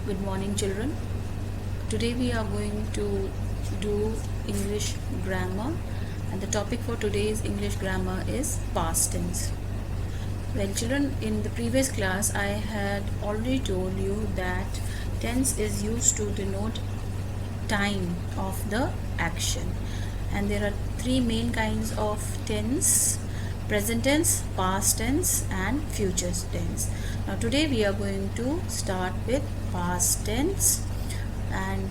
Good morning, children. Today we are going to do English grammar, and the topic for today's English grammar is past tense. Well, children, in the previous class I had already told you that tense is used to denote time of the action, and there are three main kinds of tense: present tense, past tense, and future tense. Now today we are going to start with past tense, and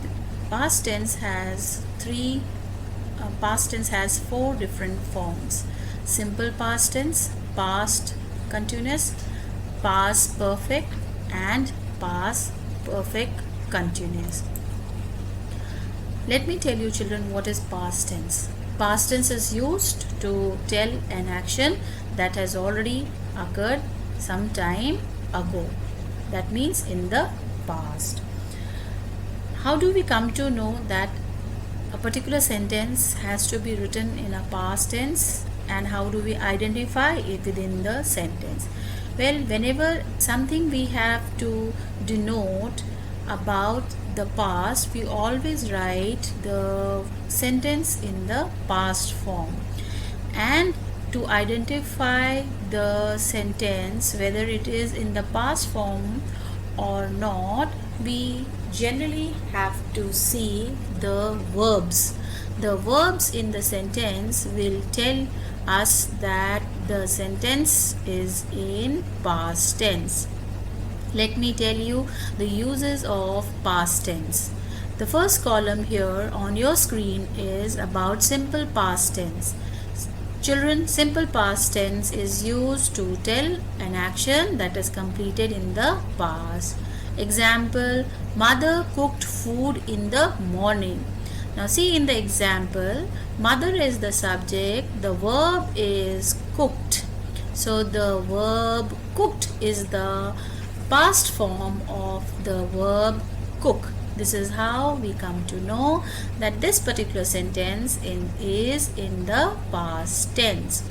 past tense has four different forms: simple past tense, past continuous, past perfect, and past perfect continuous. Let me tell you, children, what is past tense. Past tense is used to tell an action that has already occurred some time ago. That means in the past. How do we come to know that a particular sentence has to be written in a past tense, and how do we identify it within the sentence? Well, whenever something we have to denote about the past, we always write the sentence in the past form. And to identify the sentence whether it is in the past form or not, we generally have to see the verbs. The verbs in the sentence will tell us that the sentence is in past tense. Let me tell you the uses of past tense. The first column here on your screen is about simple past tense. Children, simple past tense is used to tell an action that is completed in the past. Example, mother cooked food in the morning. Now see, in the example, mother is the subject, the verb is cooked. So the verb cooked is the past form of the verb cook. This is how we come to know that this particular sentence is in the past tense.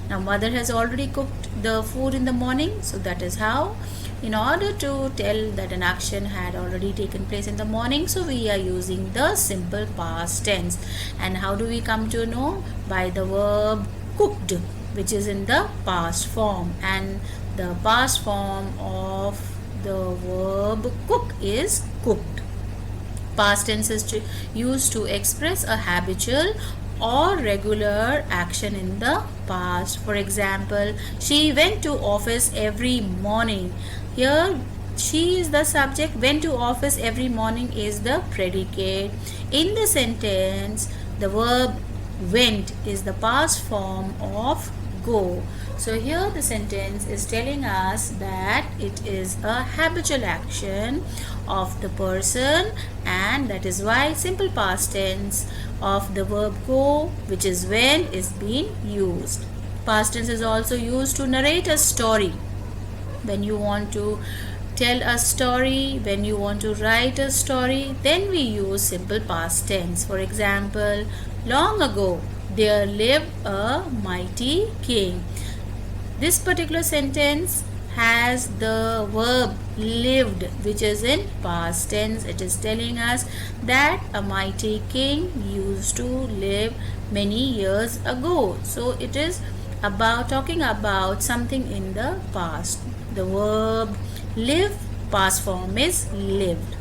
Now mother has already cooked the food in the morning, so that is how, in order to tell that an action had already taken place in the morning, so we are using the simple past tense. And how do we come to know? By the verb cooked, which is in the past form, and the past form of the verb cook is cooked. Past tense is used to express a habitual or regular action in the past. For example, she went to office every morning. Here she is the subject, went to office every morning is the predicate. In the sentence, the verb went is the past form of go. So here the sentence is telling us that it is a habitual action of the person, and that is why simple past tense of the verb go, which is when, is being used. Past tense is also used to narrate a story. When you want to tell a story, when you want to write a story, then we use simple past tense. For example, long ago there lived a mighty king. This particular sentence has the verb lived, which is in past tense. It is telling us that a mighty king used to live many years ago. So it is about talking about something in the past. The verb live, past form is lived.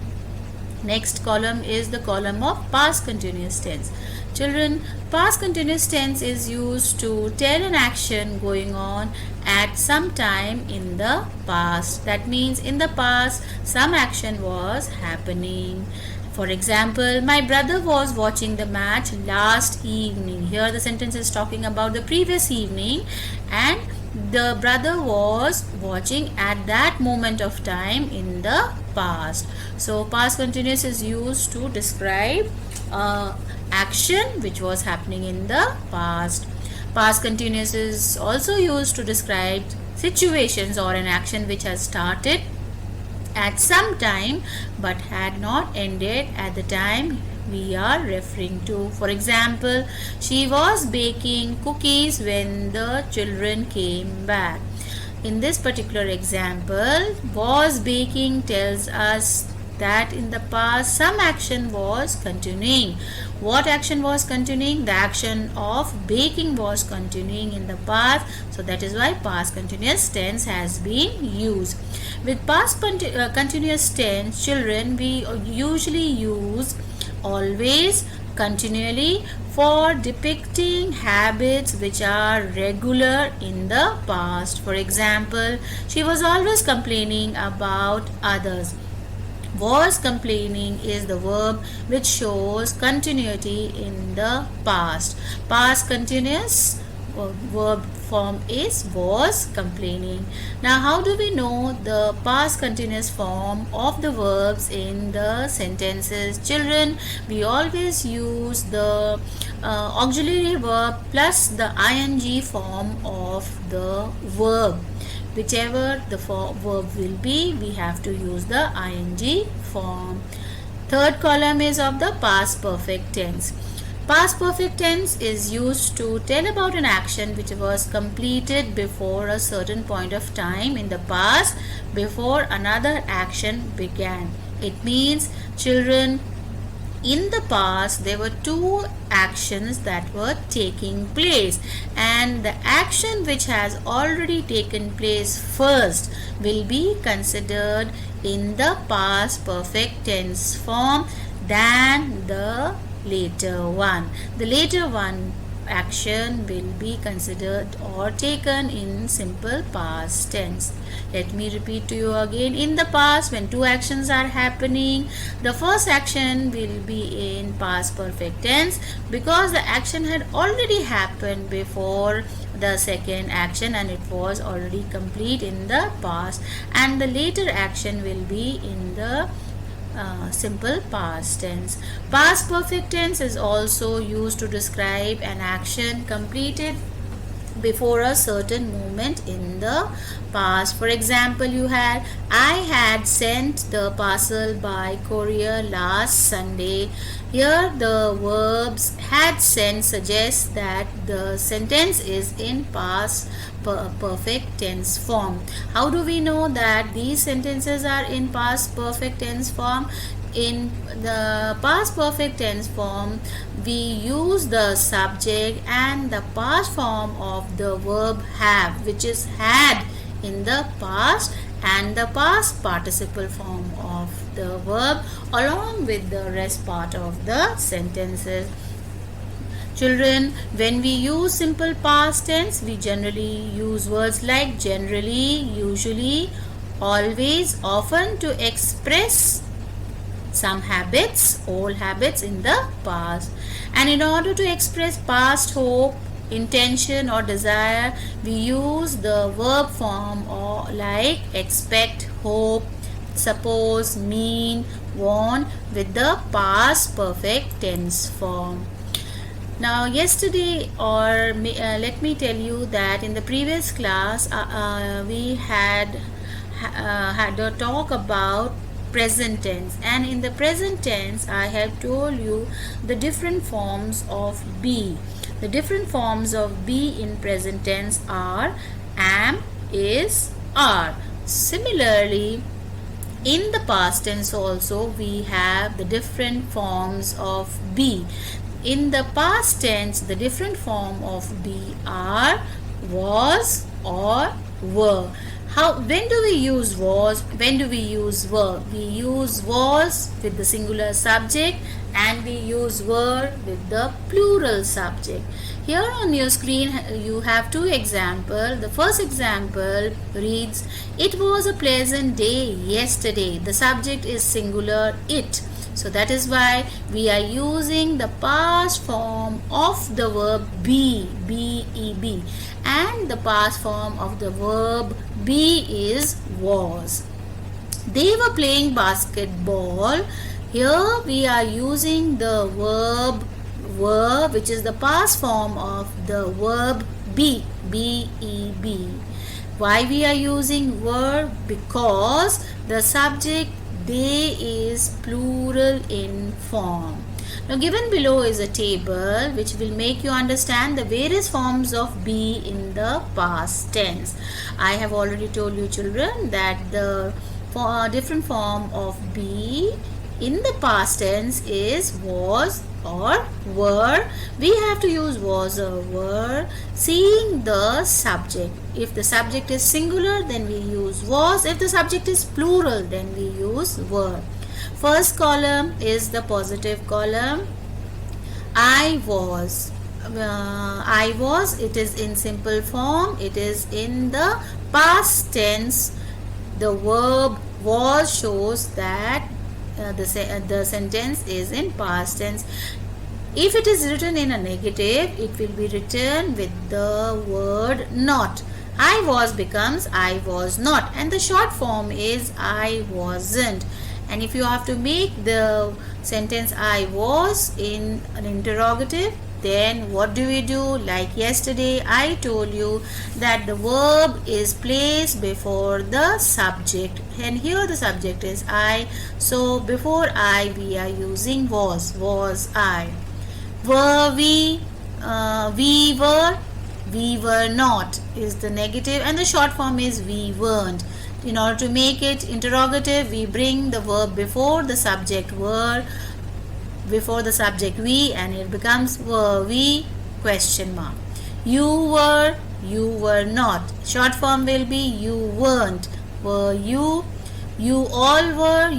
Next column is the column of past continuous tense. Children, past continuous tense is used to tell an action going on at some time in the past. That means in the past some action was happening. For example, my brother was watching the match last evening. Here the sentence is talking about the previous evening, and the brother was watching at that moment of time in the past. So past continuous is used to describe action which was happening in the past. Past continuous is also used to describe situations or an action which has started at some time but had not ended at the time we are referring to. For example, she was baking cookies when the children came back. In this particular example, was baking tells us that in the past some action was continuing. What action was continuing? The action of baking was continuing in the past. So that is why past continuous tense has been used. With past continuous tense, children, we usually use always, continually for depicting habits which are regular in the past. For example, she was always complaining about others. Was complaining is the verb which shows continuity in the past. Past continuous verb form is was complaining. Now, how do we know the past continuous form of the verbs in the sentences? Children, we always use the auxiliary verb plus the ing form of the verb. Whichever the verb will be, we have to use the ing form. Third column is of the past perfect tense. Past perfect tense is used to tell about an action which was completed before a certain point of time in the past, before another action began. It means, children, in the past there were two actions that were taking place, and the action which has already taken place first will be considered in the past perfect tense form than the later one. The later one action will be considered or taken in simple past tense. Let me repeat to you again. In the past, when two actions are happening, the first action will be in past perfect tense because the action had already happened before the second action and it was already complete in the past, and the later action will be in the simple past tense. Past perfect tense is also used to describe an action completed before a certain moment in the past. For example, you had, I had sent the parcel by courier last Sunday. Here the verbs had sent suggests that the sentence is in past perfect tense form. How do we know that these sentences are in past perfect tense form? In the past perfect tense form, we use the subject and the past form of the verb have, which is had in the past, and the past participle form of the verb along with the rest part of the sentences. Children, when we use simple past tense, we generally use words like generally, usually, always, often to express some habits, old habits in the past. And in order to express past hope, intention or desire, we use the verb form or like expect, hope, suppose, mean, want with the past perfect tense form. Now yesterday, or let me tell you that in the previous class we had a talk about present tense, and in the present tense I have told you the different forms of be. The different forms of be in present tense are am, is, are. Similarly, in the past tense also we have the different forms of be. In the past tense, the different form of be are, was, or were. When do we use was? When do we use were? We use was with the singular subject and we use were with the plural subject. Here on your screen you have two examples. The first example reads, it was a pleasant day yesterday. The subject is singular it. So that is why we are using the past form of the verb be, B-E-B, and the past form of the verb be is was. They were playing basketball. Here we are using the verb were, which is the past form of the verb be, B-E-B. Why we are using were? Because the subject they is plural in form. Now given below is a table which will make you understand the various forms of be in the past tense. I have already told you children that the different form of be in the past tense is was or were. We have to use was or were seeing the subject. If the subject is singular, then we use was. If the subject is plural, then we use were. First column is the positive column. I was. It is in simple form. It is in the past tense. The verb was shows that the sentence is in past tense. If it is written in a negative, it will be written with the word not. I was becomes I was not, and the short form is I wasn't. And if you have to make the sentence I was in an interrogative, then what do we do? Like yesterday I told you that the verb is placed before the subject, and here the subject is I. So before I we are using was I. Were we? We were not is the negative, and the short form is we weren't. In order to make it interrogative, we bring the verb before the subject were, before the subject we, and it becomes were we question mark. You were not. Short form will be you weren't. Were you? You all were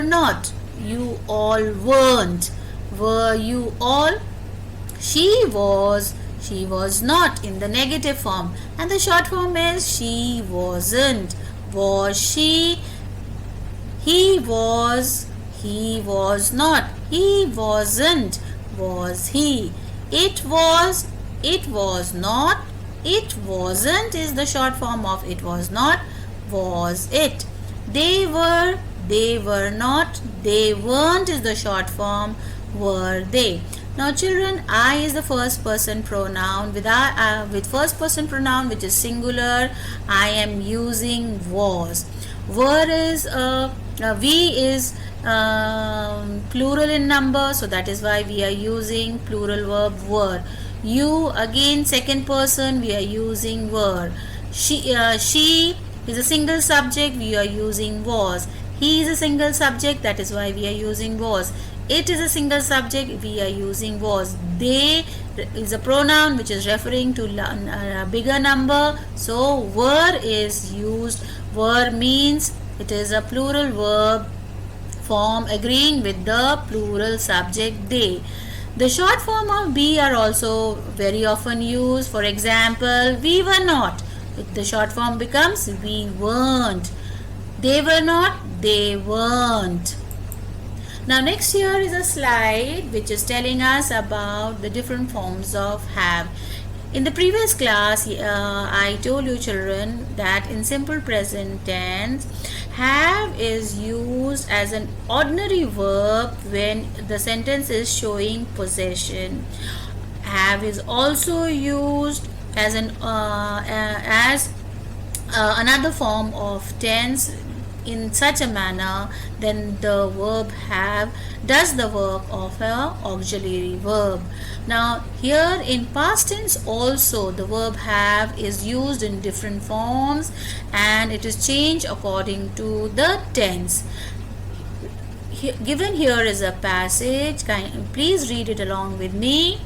not. You all weren't. Were you all? She was not in the negative form, and the short form is she wasn't. Was she? He was not. He wasn't. Was he? It was not. It wasn't is the short form of it was not. Was it? They were not. They weren't is the short form. Were they? Now children, I is the first person pronoun. With first person pronoun which is singular, I am using was. Were is we is plural in number, so that is why we are using plural verb were. You again second person, we are using were. She is a single subject, we are using was. He is a single subject, that is why we are using was. It is a single subject, we are using was. They is a pronoun which is referring to a bigger number, so were is used. Were means it is a plural verb form agreeing with the plural subject they. The short form of be are also very often used. For example, we were not. The short form becomes we weren't. They were not, they weren't. Now next here is a slide which is telling us about the different forms of have. In the previous class, I told you children that in simple present tense, have is used as an ordinary verb when the sentence is showing possession. Have is also used as another form of tense in such a manner then the verb have does the work of a auxiliary verb. Now here in past tense also the verb have is used in different forms and it is changed according to the tense. Given here is a passage, please read it along with me.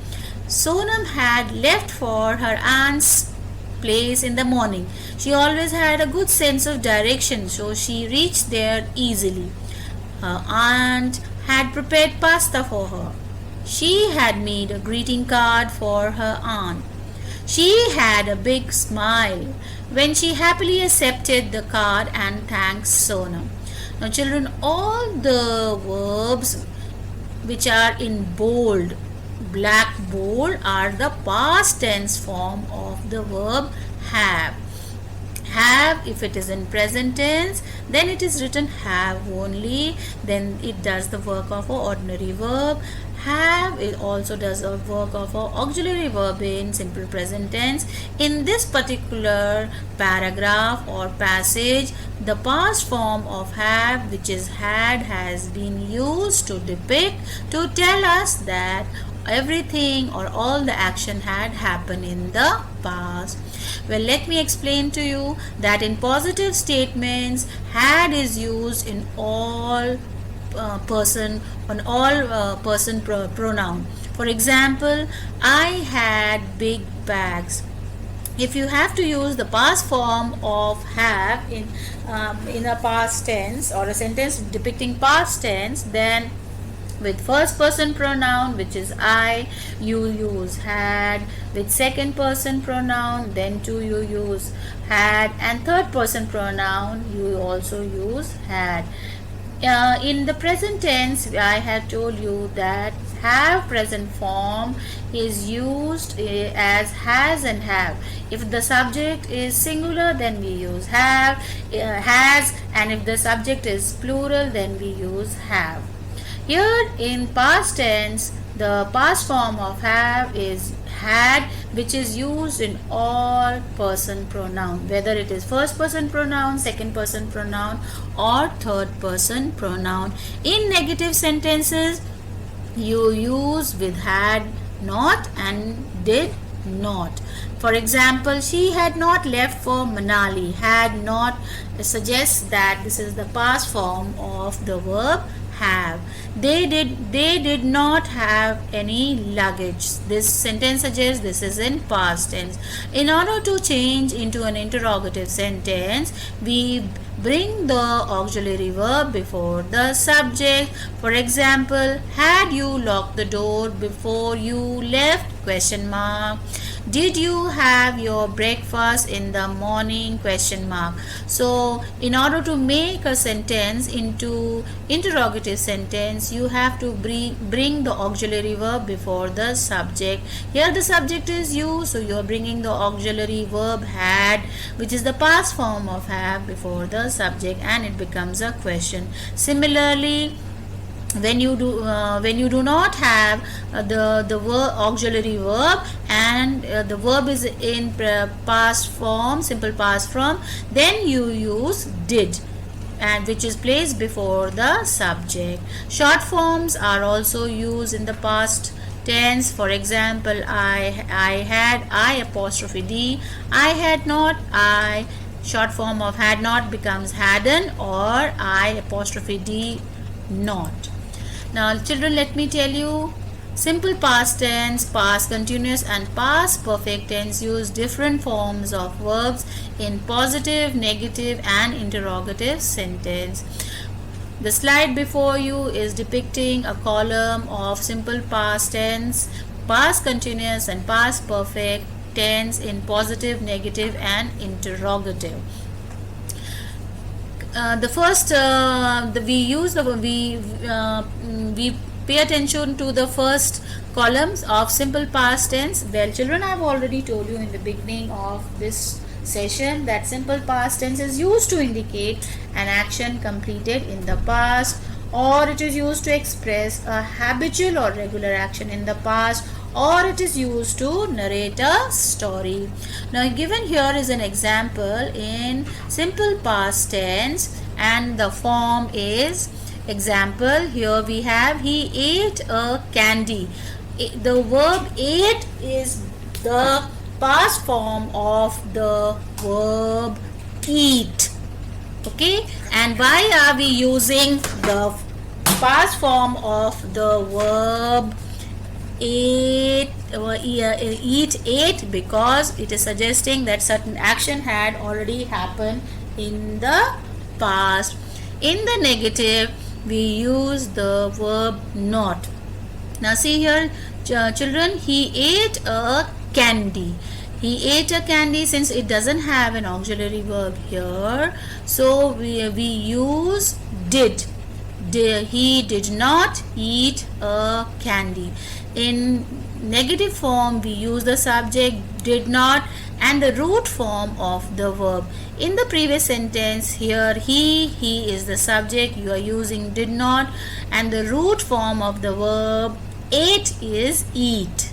Sonam had left for her aunt's place in the morning. She always had a good sense of direction, so she reached there easily. Her aunt had prepared pasta for her. She had made a greeting card for her aunt. She had a big smile when she happily accepted the card and thanked Sonam. Now children, all the verbs which are in bold, black bold, are the past tense form of the verb have. Have, if it is in present tense, then it is written have only, then it does the work of an ordinary verb. Have, it also does the work of an auxiliary verb in simple present tense. In this particular paragraph or passage, the past form of have, which is had, has been used to depict, to tell us that everything or all the action had happened in the past. Well, let me explain to you that in positive statements, had is used in all person on all person pronoun. For example, I had big bags. If you have to use the past form of have in a past tense or a sentence depicting past tense, then with first person pronoun, which is I, you use had. With second person pronoun, then too you use had, and third person pronoun you also use had. In the present tense, I have told you that have present form is used as has and have. If the subject is singular, then we use have, has, and if the subject is plural, then we use have. Here in past tense, the past form of have is had, which is used in all person pronoun, whether it is first person pronoun, second person pronoun, or third person pronoun. In negative sentences, you use with had not and did not. For example, she had not left for Manali. Had not suggests that this is the past form of the verb have. They did not have any luggage. This sentence suggests this is in past tense. In order to change into an interrogative sentence, we bring the auxiliary verb before the subject. For example, had you locked the door before you left? Question mark. Did you have your breakfast in the morning? Question mark. So in order to make a sentence into interrogative sentence, you have to bring the auxiliary verb before the subject. Here the subject is you, so you are bringing the auxiliary verb had, which is the past form of have, before the subject, and it becomes a question. Similarly, when you do not have the auxiliary verb and the verb is in past form, simple past form, then you use did, and which is placed before the subject. Short forms are also used in the past tense. For example, I had, I apostrophe d, I had not, I. Short form of had not becomes hadn't, or I apostrophe d not. Now children, let me tell you, simple past tense, past continuous, and past perfect tense use different forms of verbs in positive, negative, and interrogative sentence. The slide before you is depicting a column of simple past tense, past continuous, and past perfect tense in positive, negative, and interrogative. We pay attention to the first columns of simple past tense. Well, children, I have already told you in the beginning of this session that simple past tense is used to indicate an action completed in the past, or it is used to express a habitual or regular action in the past, or it is used to narrate a story. Now given here is an example in simple past tense, and the form is example. Here we have he ate a candy. The verb ate is the past form of the verb eat. Okay, and why are we using the past form of the verb eat, because it is suggesting that certain action had already happened in the past. In the negative, we use the verb not. Now see here, children, he ate a candy. He ate a candy. Since it doesn't have an auxiliary verb here, so we use did. He did not eat a candy. In negative form, we use the subject did not and the root form of the verb. In the previous sentence, here he is the subject, you are using did not, and the root form of the verb ate is eat.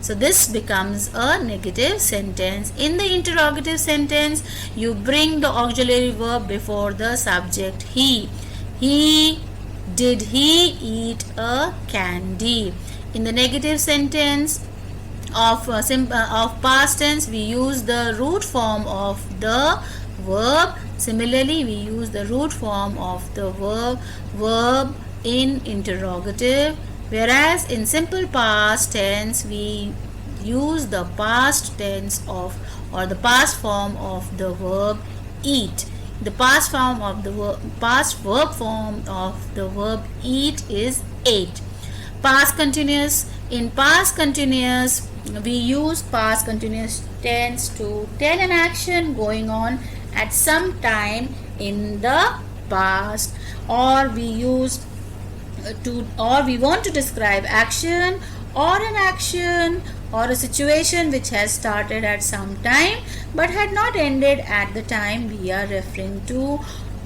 So this becomes a negative sentence. In the interrogative sentence, you bring the auxiliary verb before the subject he. Did he eat a candy? In the negative sentence of past tense, we use the root form of the verb Similarly, we use the root form of the verb in interrogative, whereas in simple past tense we use the past tense of or the past form of the verb eat. The past verb form of the verb eat is ate. Past continuous. In past continuous, we use past continuous tense to tell an action going on at some time in the past, or we want to describe action or an action or a situation which has started at some time but had not ended at the time we are referring to.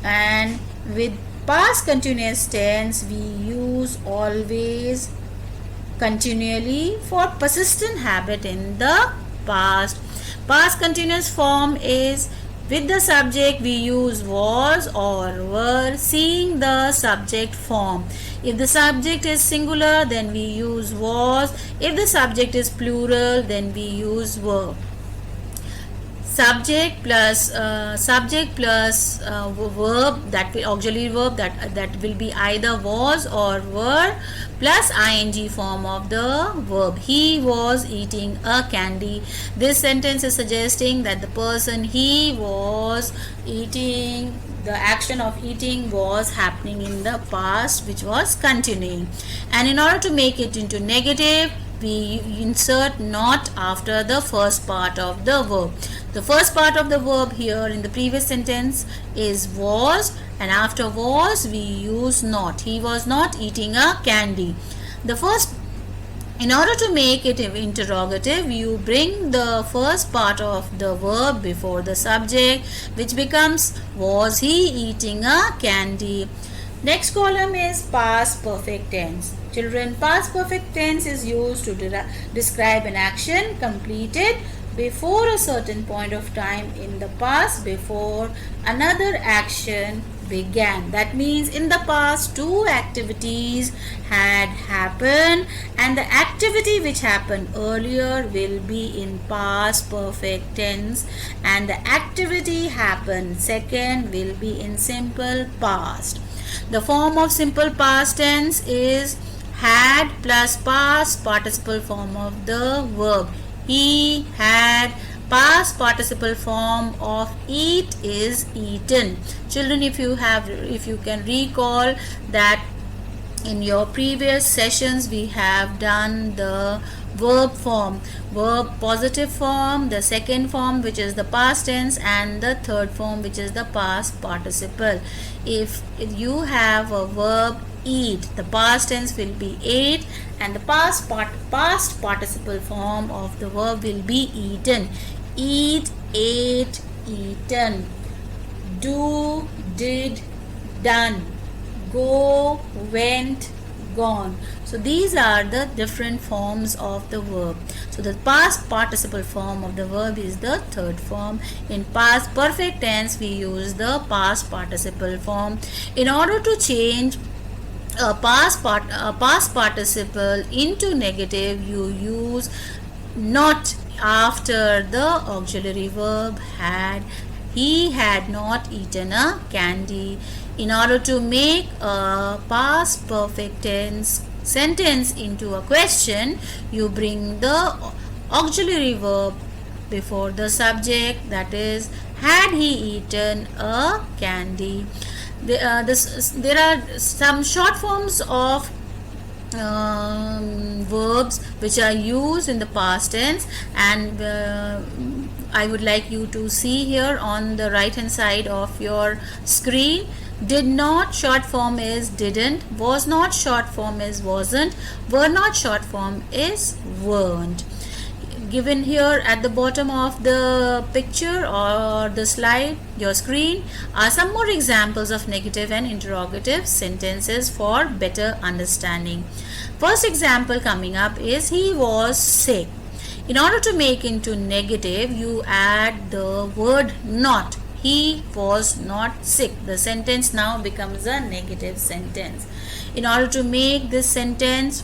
And with past continuous tense we use always, continually for persistent habit in the past. Past continuous form is with the subject we use was or were, seeing the subject form. If the subject is singular, then we use was. If the subject is plural, then we use were. Subject plus verb, that will auxiliary verb, that will be either was or were, plus ing form of the verb. He was eating a candy. This sentence is suggesting that the person he was eating, the action of eating was happening in the past, which was continuing. And in order to make it into negative, we insert not after the first part of the verb. The first part of the verb here in the previous sentence is was, and after was we use not. He was not eating a candy. In order to make it interrogative, you bring the first part of the verb before the subject, which becomes was he eating a candy. Next column is past perfect tense. Children, past perfect tense is used to describe an action completed before a certain point of time in the past, before another action began. That means in the past two activities had happened, and the activity which happened earlier will be in past perfect tense, and the activity happened second will be in simple past. The form of simple past tense is had plus past participle form of the verb. He had. Past participle form of eat is eaten. Children, if you can recall that in your previous sessions we have done the verb form, verb positive form, the second form which is the past tense, and the third form which is the past participle. If you have a verb eat, the past tense will be ate, and the past participle form of the verb will be eaten. Eat, ate, eaten. Do, did, done. Go, went, gone. So these are the different forms of the verb. So the past participle form of the verb is the third form. In past perfect tense we use the past participle form. In order to change a past participle into negative, you use not after the auxiliary verb had. He had not eaten a candy. In order to make a past perfect tense sentence into a question, you bring the auxiliary verb before the subject, that is, had he eaten a candy. There are some short forms of verbs which are used in the past tense, and I would like you to see here on the right hand side of your screen. Did not short form is didn't, was not short form is wasn't, were not short form is weren't. Given here at the bottom of the picture or the slide, your screen, are some more examples of negative and interrogative sentences for better understanding. First example coming up is he was sick. In order to make into negative, you add the word not. He was not sick. The sentence now becomes a negative sentence. In order to make this sentence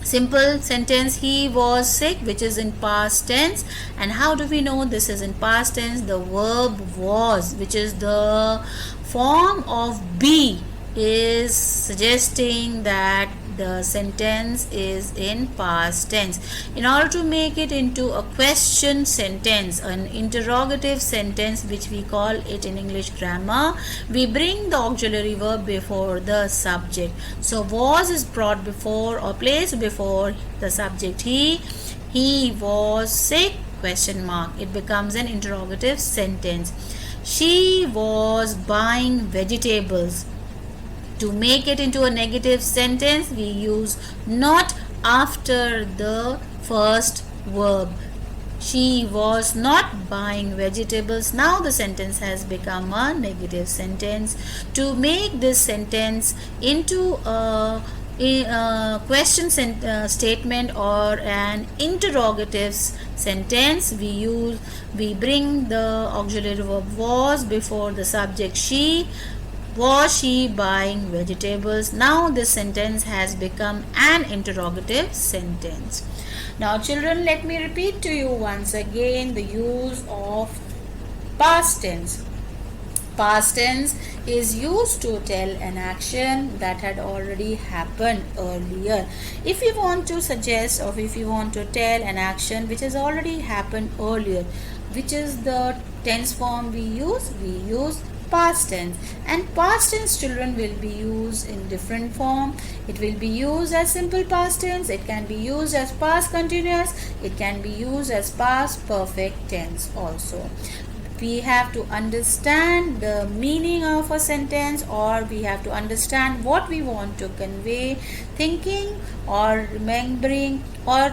Simple sentence, he was sick, which is in past tense. And how do we know this is in past tense? The verb was, which is the form of be, is suggesting that the sentence is in past tense. In order to make it into a question sentence, an interrogative sentence, which we call it in English grammar, we bring the auxiliary verb before the subject. So was is brought before or placed before the subject. He was sick, question mark. It becomes an interrogative sentence. She was buying vegetables. To make it into a negative sentence, we use not after the first verb. She was not buying vegetables. Now the sentence has become a negative sentence. To make this sentence into a question statement or an interrogative sentence, we bring the auxiliary verb was before the subject she. Was she buying vegetables? Now this sentence has become an interrogative sentence. Now children, let me repeat to you once again the use of past tense. Past tense is used to tell an action that had already happened earlier. If you want to suggest or if you want to tell an action which has already happened earlier, which is the tense form we use? We use past tense. And past tense, children, will be used in different form. It will be used as simple past tense, it can be used as past continuous, it can be used as past perfect tense also. We have to understand the meaning of a sentence, or we have to understand what we want to convey, thinking or remembering or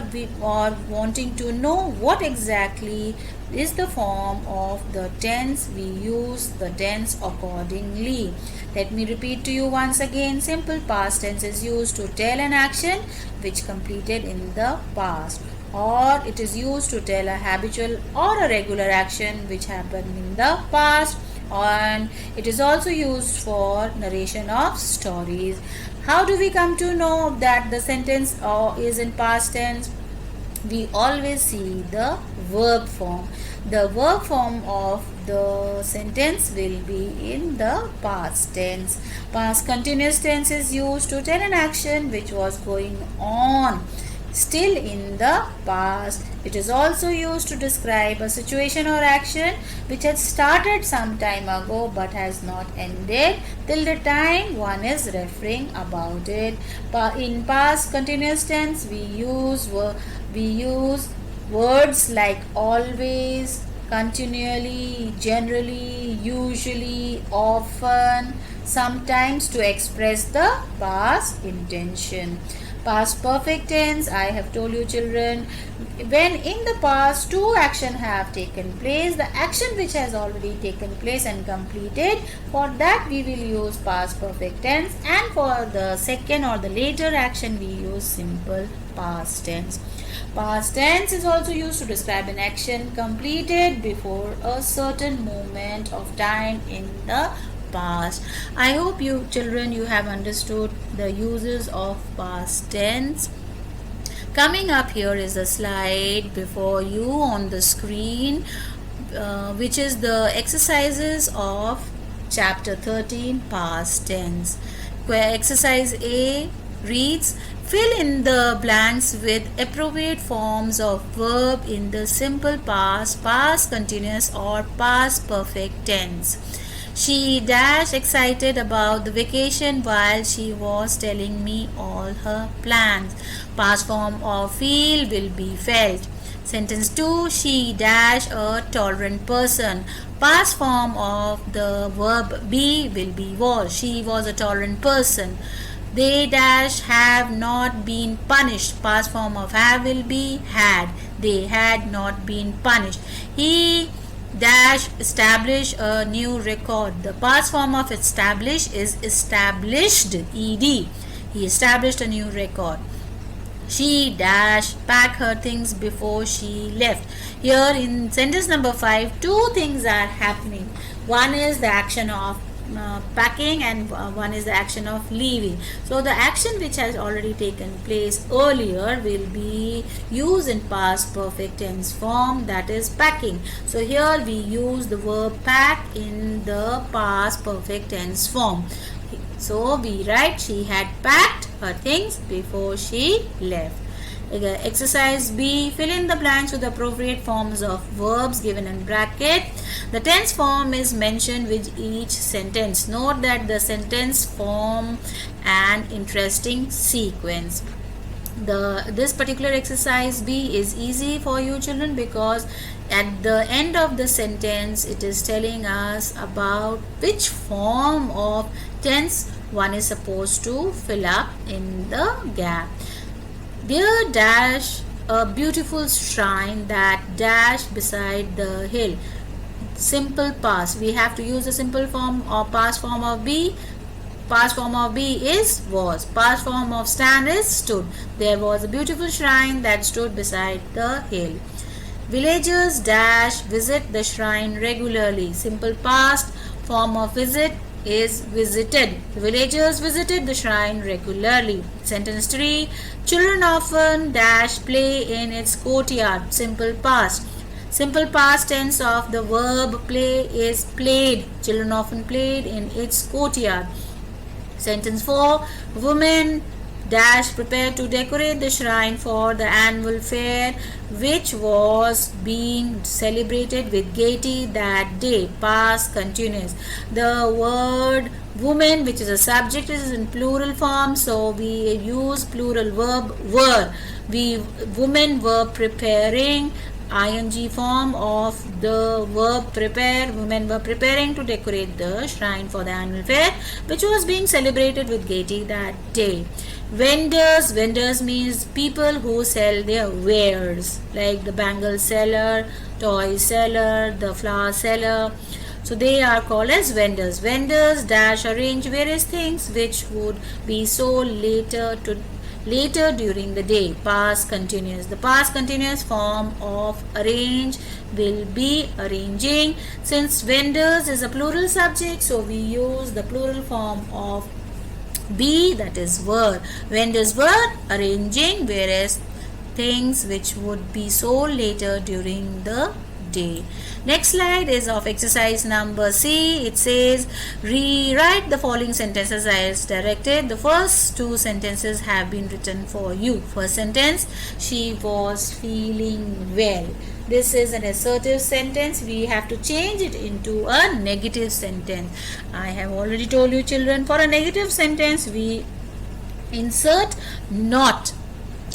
wanting to know what exactly is the form of the tense. We use the tense accordingly. Let me repeat to you once again. Simple past tense is used to tell an action which completed in the past, or it is used to tell a habitual or a regular action which happened in the past, and it is also used for narration of stories. How do we come to know that the sentence is in past tense? We always see the verb form. The verb form of the sentence will be in the past tense. Past continuous tense is used to tell an action which was going on still in the past. It is also used to describe a situation or action which had started some time ago but has not ended till the time one is referring about it. In past continuous tense, we use words like always, continually, generally, usually, often, sometimes to express the past intention. Past perfect tense, I have told you children, when in the past two actions have taken place, the action which has already taken place and completed, for that we will use past perfect tense, and for the second or the later action we use simple past tense. Past tense is also used to describe an action completed before a certain moment of time in the past. I hope you children, you have understood the uses of past tense. Coming up here is a slide before you on the screen, which is the exercises of chapter 13 past tense. Where exercise A reads, fill in the blanks with appropriate forms of verb in the simple past, past continuous or past perfect tense. She dash excited about the vacation while she was telling me all her plans. Past form of feel will be felt. Sentence 2, she dash a tolerant person. Past form of the verb be will be was. She was a tolerant person. They dash have not been punished. Past form of have will be had. They had not been punished. He dash establish a new record. The past form of establish is established, ed. He established a new record. She dash pack her things before she left. Here in sentence number 5, two things are happening. One is the action of packing, and one is the action of leaving. So the action which has already taken place earlier will be used in past perfect tense form, that is packing. So here we use the verb pack in the past perfect tense form. So we write she had packed her things before she left. Exercise B. Fill in the blanks with the appropriate forms of verbs given in bracket. The tense form is mentioned with each sentence. Note that the sentence form an interesting sequence. This particular exercise B is easy for you children, because at the end of the sentence it is telling us about which form of tense one is supposed to fill up in the gap. There dash a beautiful shrine that dashed beside the hill. Simple past. We have to use the simple form or past form of be. Past form of be is was. Past form of stand is stood. There was a beautiful shrine that stood beside the hill. Villagers dash visit the shrine regularly. Simple past form of visit is visited. The villagers visited the shrine regularly. Sentence 3. Children often dash play in its courtyard. Simple past. Simple past tense of the verb play is played. Children often played in its courtyard. Sentence 4. Women dash prepared to decorate the shrine for the annual fair, which was being celebrated with gaiety that day. Past continuous. The word woman, which is a subject, is in plural form, so we use plural verb were. Women were preparing, ing form of the verb prepare. Women were preparing to decorate the shrine for the annual fair, which was being celebrated with gaiety that day. Vendors means people who sell their wares, like the bangle seller, toy seller, the flower seller. So they are called as vendors. Vendors dash arrange various things which would be sold later during the day. Past continuous. The past continuous form of arrange will be arranging. Since vendors is a plural subject, so we use the plural form of be, that is were. Vendors were arranging various things which would be sold later during the day. Next slide is of exercise number C. It says rewrite the following sentences as directed. The first two sentences have been written for you. First sentence, she was feeling well. This is an assertive sentence. We have to change it into a negative sentence. I have already told you children, for a negative sentence we insert not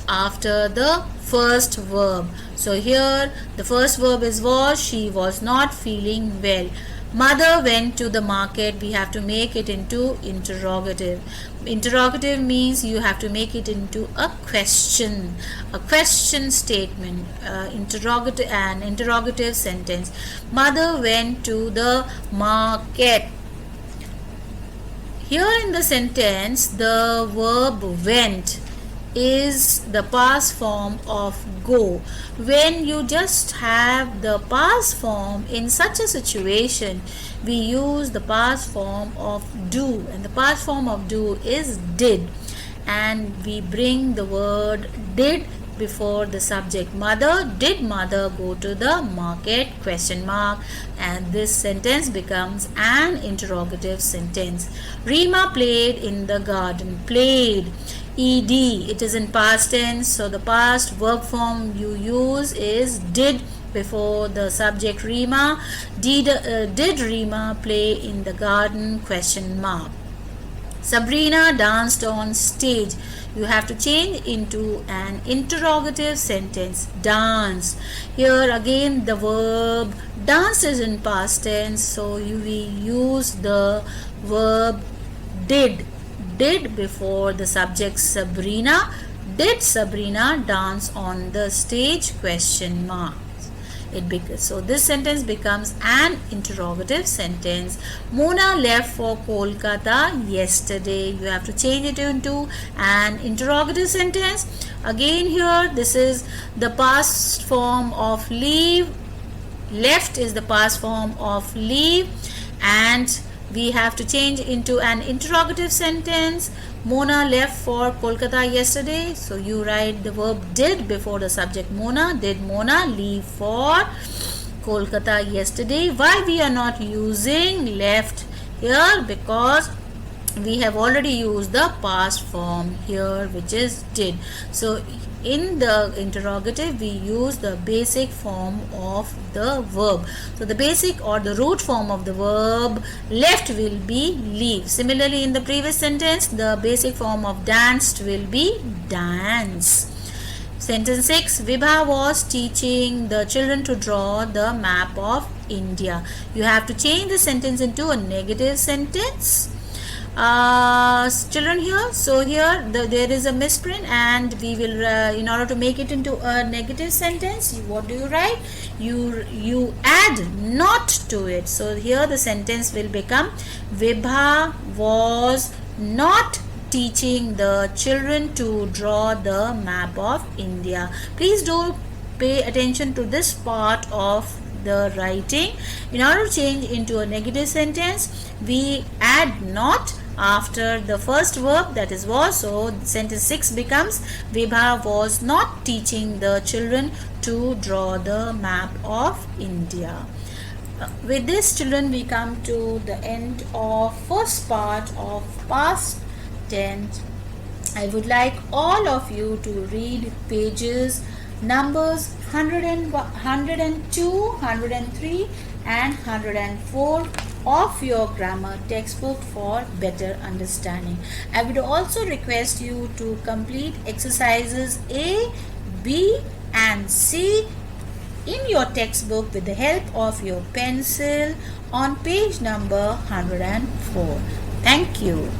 after the first verb. So here the first verb is was. She was not feeling well. Mother went to the market. We have to make it into interrogative. Interrogative means you have to make it into a question statement. An interrogative sentence. Mother went to the market. Here in the sentence, the verb went is the past form of go. When you just have the past form in such a situation, we use the past form of do, and the past form of do is did, and we bring the word did before the subject. Did mother go to the market, ? And this sentence becomes an interrogative sentence. Rima played in the garden. Played, ed, it is in past tense, so the past verb form you use is did before the subject Rima. Did Rima play in the garden? ? Sabrina danced on stage. You have to change into an interrogative sentence. Dance. Here again the verb dance is in past tense, so we use the verb did before the subject Sabrina. Did Sabrina dance on the stage? ? So this sentence becomes an interrogative sentence. Mona left for Kolkata yesterday. You have to change it into an interrogative sentence. Again here, this is the past form of leave. Left is the past form of leave, and we have to change into an interrogative sentence. Mona left for Kolkata yesterday. So you write the verb did before the subject Mona. Did Mona leave for Kolkata yesterday? Why we are not using left here? Because we have already used the past form here, which is did. So in the interrogative we use the basic form of the verb. So the basic or the root form of the verb left will be leave. Similarly, in the previous sentence, the basic form of danced will be dance. Sentence 6. Vibha was teaching the children to draw the map of India. You have to change the sentence into a negative sentence. Children here, so here there is a misprint, and we will in order to make it into a negative sentence, what do you write? You add not to it. So here the sentence will become Vibha was not teaching the children to draw the map of India. Please do pay attention to this part of the writing. In order to change into a negative sentence, we add not after the first verb, that is was. So sentence 6 becomes Vibha was not teaching the children to draw the map of India. With this, children, we come to the end of first part of past tense. I would like all of you to read pages numbers 102, 103 and 104 of your grammar textbook for better understanding. I would also request you to complete exercises A, B and C in your textbook with the help of your pencil on page number 104. Thank you.